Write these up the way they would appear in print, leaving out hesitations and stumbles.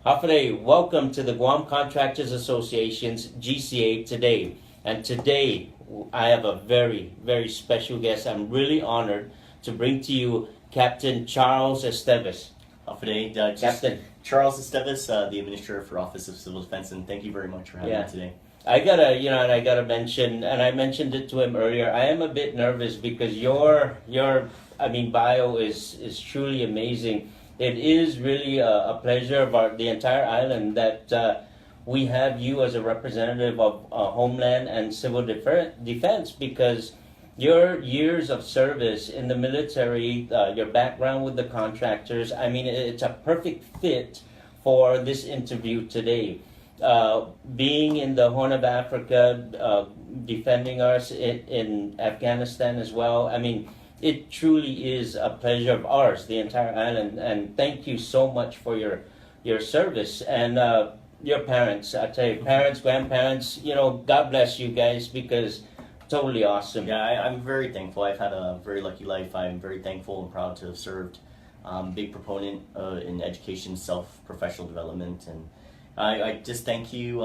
Hafide, welcome to the Guam Contractors Association's GCA Today. And today I have a very, very special guest. I'm really honored to bring to you Captain Charles Esteves. Hafide, Captain. Charles Esteves, the Administrator for Office of Civil Defense, and thank you very much for having me today. I gotta mention, and I mentioned it to him earlier. I am a bit nervous because your bio is truly amazing. It is really a pleasure of the entire island that we have you as a representative of Homeland and Civil Defense because your years of service in the military, your background with the contractors. I mean, it's a perfect fit for this interview today. Being in the Horn of Africa, defending us in Afghanistan as well. I mean, it truly is a pleasure of ours, the entire island. And thank you so much for your service and your parents. I tell you, parents, grandparents. God bless you guys because totally awesome. Yeah, I'm very thankful. I've had a very lucky life. I'm very thankful and proud to have served. Big proponent in education, professional development, and I just thank you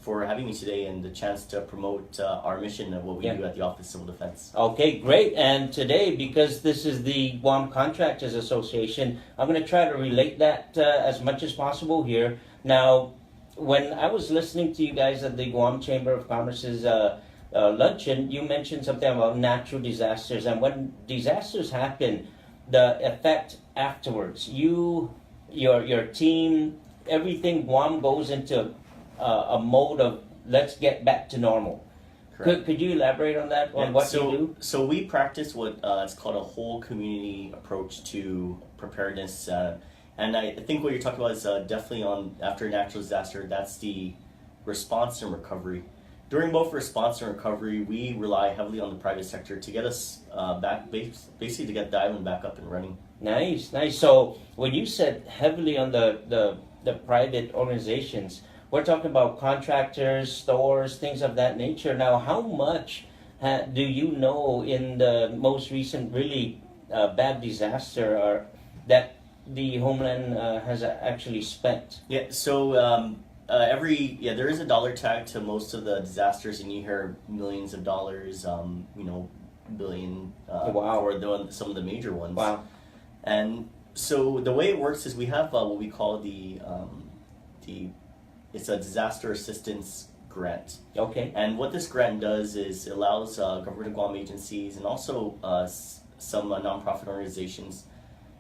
for having me today and the chance to promote our mission and what we do at the Office of Civil Defense. Okay, great. And today, because this is the Guam Contractors Association, I'm going to try to relate that as much as possible here. Now, when I was listening to you guys at the Guam Chamber of Commerce's luncheon, you mentioned something about natural disasters. And when disasters happen, the effect afterwards, your team, everything, Guam goes into a mode of let's get back to normal. Could you elaborate on that, on what you do? So we practice what it's called a whole community approach to preparedness. And I think what you're talking about is definitely after a natural disaster, that's the response and recovery. During both response and recovery, we rely heavily on the private sector to get us back, basically to get the island back up and running. Nice. So when you said heavily on the private organizations, we're talking about contractors, stores, things of that nature. Now, how much do you know in the most recent really bad disaster that the Homeland has actually spent? Yeah, so there is a dollar tag to most of the disasters, and you hear millions of dollars, billion for some of the major ones. Wow. And so the way it works is we have what we call it's a disaster assistance grant. Okay. And what this grant does is it allows government of Guam agencies and also some nonprofit organizations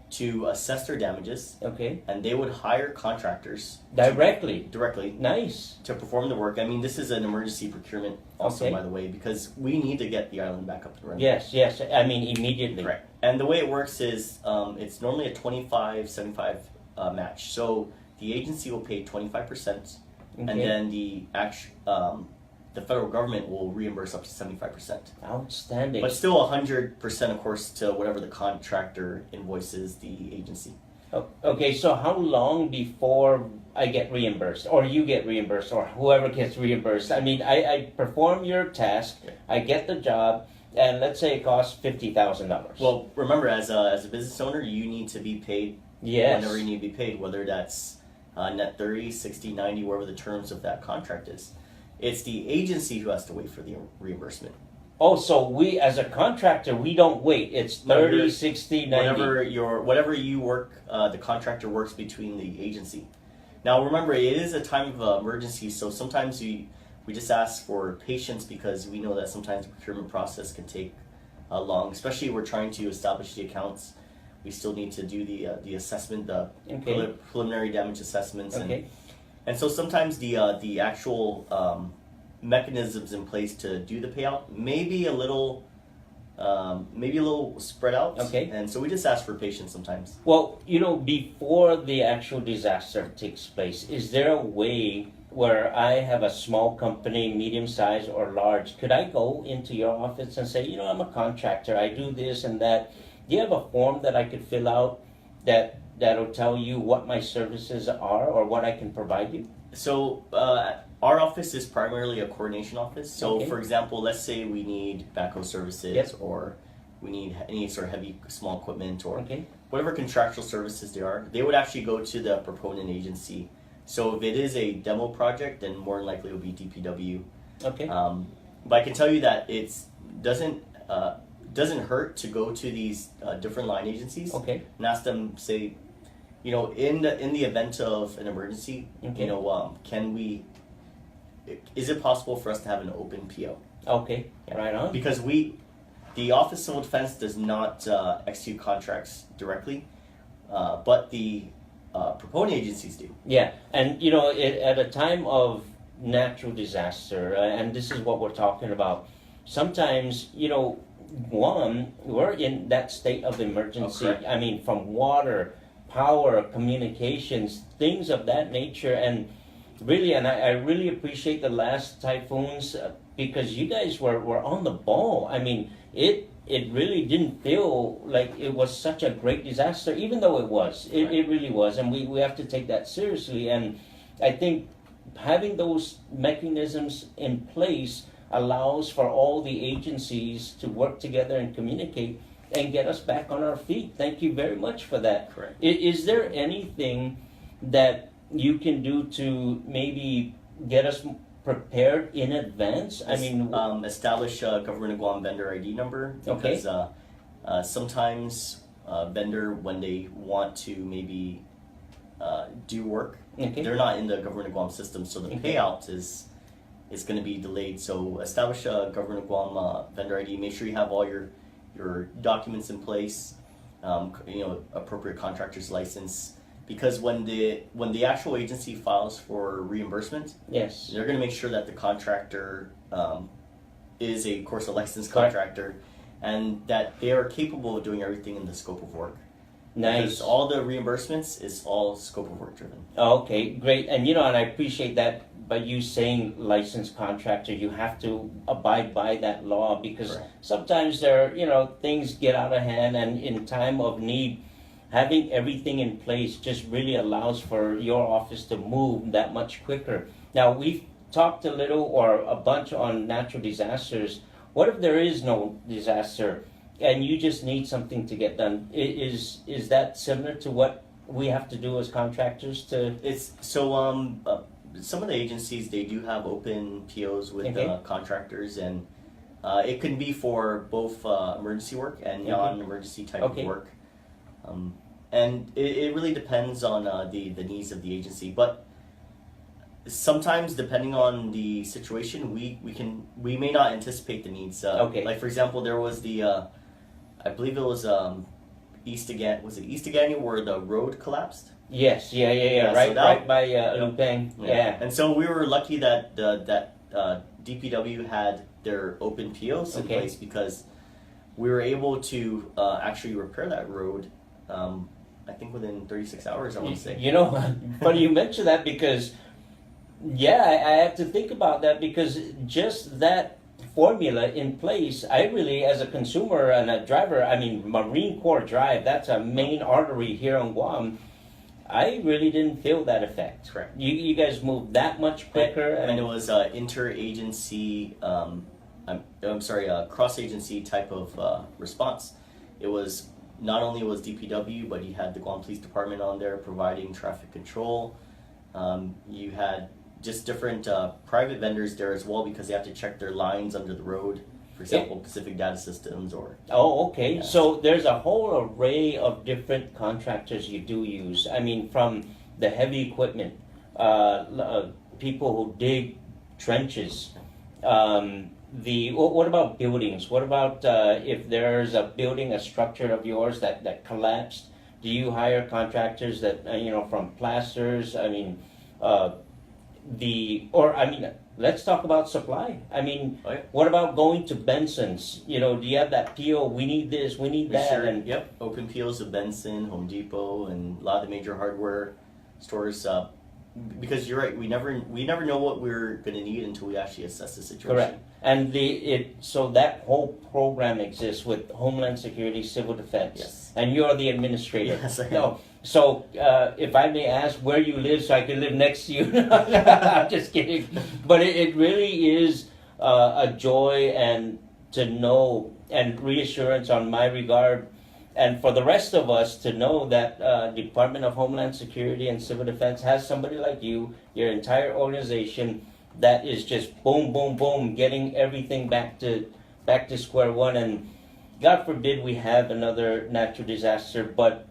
to assess their damages. Okay. And they would hire contractors directly. Nice. To perform the work. I mean, this is an emergency procurement also, by the way, because we need to get the island back up and running. Yes. I mean, immediately. Correct. And the way it works is it's normally a 25-75 match. So the agency will pay 25%, and then the federal government will reimburse up to 75%. Outstanding. But still 100%, of course, to whatever the contractor invoices the agency. Okay, so how long before I get reimbursed, or you get reimbursed, or whoever gets reimbursed? I mean, I perform your task, I get the job, and let's say it costs $50,000. Well, remember, as a business owner, you need to be paid whenever you need to be paid, whether that's net 30, 60, 90, whatever the terms of that contract is. It's the agency who has to wait for the reimbursement. Oh, so we, as a contractor, we don't wait. It's 30, 60, 90. Whatever you work, the contractor works between the agency. Now, remember, it is a time of emergency, so sometimes we just ask for patience because we know that sometimes the procurement process can take long, especially if we're trying to establish the accounts. We still need to do the assessment, the preliminary damage assessments, and so sometimes the actual mechanisms in place to do the payout may be a little spread out. And so we just ask for patience sometimes. Well, before the actual disaster takes place, is there a way where I have a small company, medium size or large, could I go into your office and say, I'm a contractor, I do this and that? Do you have a form that I could fill out that'll tell you what my services are or what I can provide you? So our office is primarily a coordination office. So for example, let's say we need backhoe services or we need any sort of heavy small equipment or whatever contractual services there are. They would actually go to the proponent agency So if it is a demo project, then more than likely it'll be DPW. Okay. But I can tell you that doesn't hurt to go to these different line agencies Okay. and ask them, say, in the event of an emergency, Okay. is it possible for us to have an open PO? Okay. Right on. Because the Office of Civil Defense does not execute contracts directly, but the proponent agencies do. Yeah, and at a time of natural disaster, and this is what we're talking about. Sometimes, Guam, we're in that state of emergency. Correct. I mean, from water, power, communications, things of that nature, and really, and I really appreciate the last typhoons because you guys were on the ball. I mean, it really didn't feel like it was such a great disaster, even though it was. It really was, and we have to take that seriously. And I think having those mechanisms in place allows for all the agencies to work together and communicate and get us back on our feet. Thank you very much for that. Correct. Is there anything that you can do to maybe get us prepared in advance? I mean, establish a Government of Guam vendor ID number, because sometimes vendor, when they want to maybe do work, okay. they're not in the Government of Guam system, so the Okay. payout is going to be delayed. So establish a Government of Guam vendor ID. Make sure you have all your documents in place. Appropriate contractor's license. Because when the actual agency files for reimbursement, Yes. they're going to make sure that the contractor is a licensed Correct. contractor, and that they are capable of doing everything in the scope of work. Nice. Because all the reimbursements is all scope of work driven. Okay, great. And and I appreciate that by you saying licensed contractor, you have to abide by that law, because Correct. sometimes things get out of hand, and in time of need, having everything in place just really allows for your office to move that much quicker. Now, we've talked a little or a bunch on natural disasters. What if there is no disaster and you just need something to get done? Is that similar to what we have to do as contractors to? It's so some of the agencies, they do have open POs with Okay. contractors, and it can be for both emergency work and Okay. non-emergency type Okay. of work. And it really depends on the needs of the agency, but sometimes, depending on the situation, we may not anticipate the needs. Okay. Like, for example, there was I believe it was East Agani where the road collapsed. Yes, yeah, Yeah, so right, that- right by Lupeng. Yeah. And so we were lucky that DPW had their open POs in Okay. place, because we were able to actually repair that road. I think within 36 hours, I want to say. Funny you mention that, because I have to think about that, because just that formula in place, I really, as a consumer and a driver, I mean, Marine Corps Drive, that's a main artery here on Guam. I really didn't feel that effect. Correct. You guys moved that much quicker, And it was interagency, cross-agency type of response. It was not only was DPW, but you had the Guam Police Department on there providing traffic control. You had just different private vendors there as well, because they have to check their lines under the road. For example, Pacific Data Systems or... Oh, okay. Yeah. So there's a whole array of different contractors you do use. I mean, from the heavy equipment, people who dig trenches. What about buildings? What about if there's a building, a structure of yours that collapsed? Do you hire contractors that from plasters? I mean, let's talk about supply. I mean, Oh, yeah. what about going to Benson's? Do you have that PO? We need this, we need that. Sure. And Yep. Open POs of Benson, Home Depot, and a lot of the major hardware stores. Because you're right, we never know what we're going to need until we actually assess the situation. correct. And so that whole program exists with Homeland Security, Civil Defense. Yes. And you're the administrator. Yes, I am. No. So if I may ask where you live, so I can live next to you. I'm just kidding. But it really is a joy and to know and reassurance on my regard and for the rest of us to know that Department of Homeland Security and Civil Defense has somebody like you, your entire organization, that is just boom, boom, boom, getting everything back to square one. And God forbid we have another natural disaster, but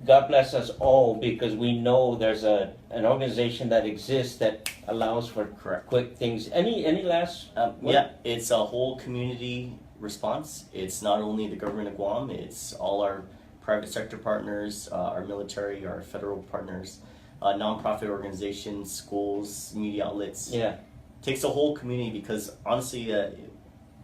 God bless us all, because we know there's an organization that exists that allows for quick things. Any last? Yeah, it's a whole community response. It's not only the government of Guam, it's all our private sector partners, our military, our federal partners, nonprofit organizations, schools, media outlets. Yeah. Takes a whole community, because honestly,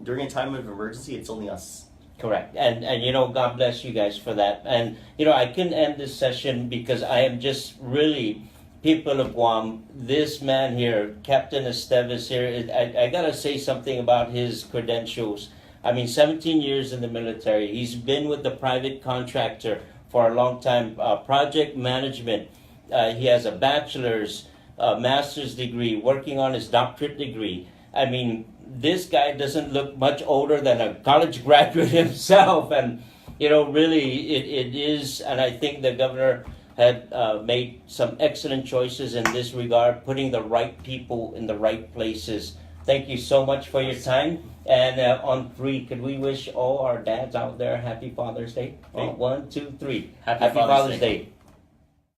during a time of emergency, it's only us. Correct. And you know, God bless you guys for that. And you know, I couldn't end this session because I am just really, people of Guam, this man here, Captain Esteves here, I gotta say something about his credentials. I mean, 17 years in the military. He's been with the private contractor for a long time. Project management. He has a bachelor's, master's degree, working on his doctorate degree. I mean, this guy doesn't look much older than a college graduate himself. And, you know, really, it is, and I think the governor had made some excellent choices in this regard, putting the right people in the right places. Thank you so much for your time. And on 3, could we wish all our dads out there Happy Father's Day? 1, 2, 3. Happy Father's Day.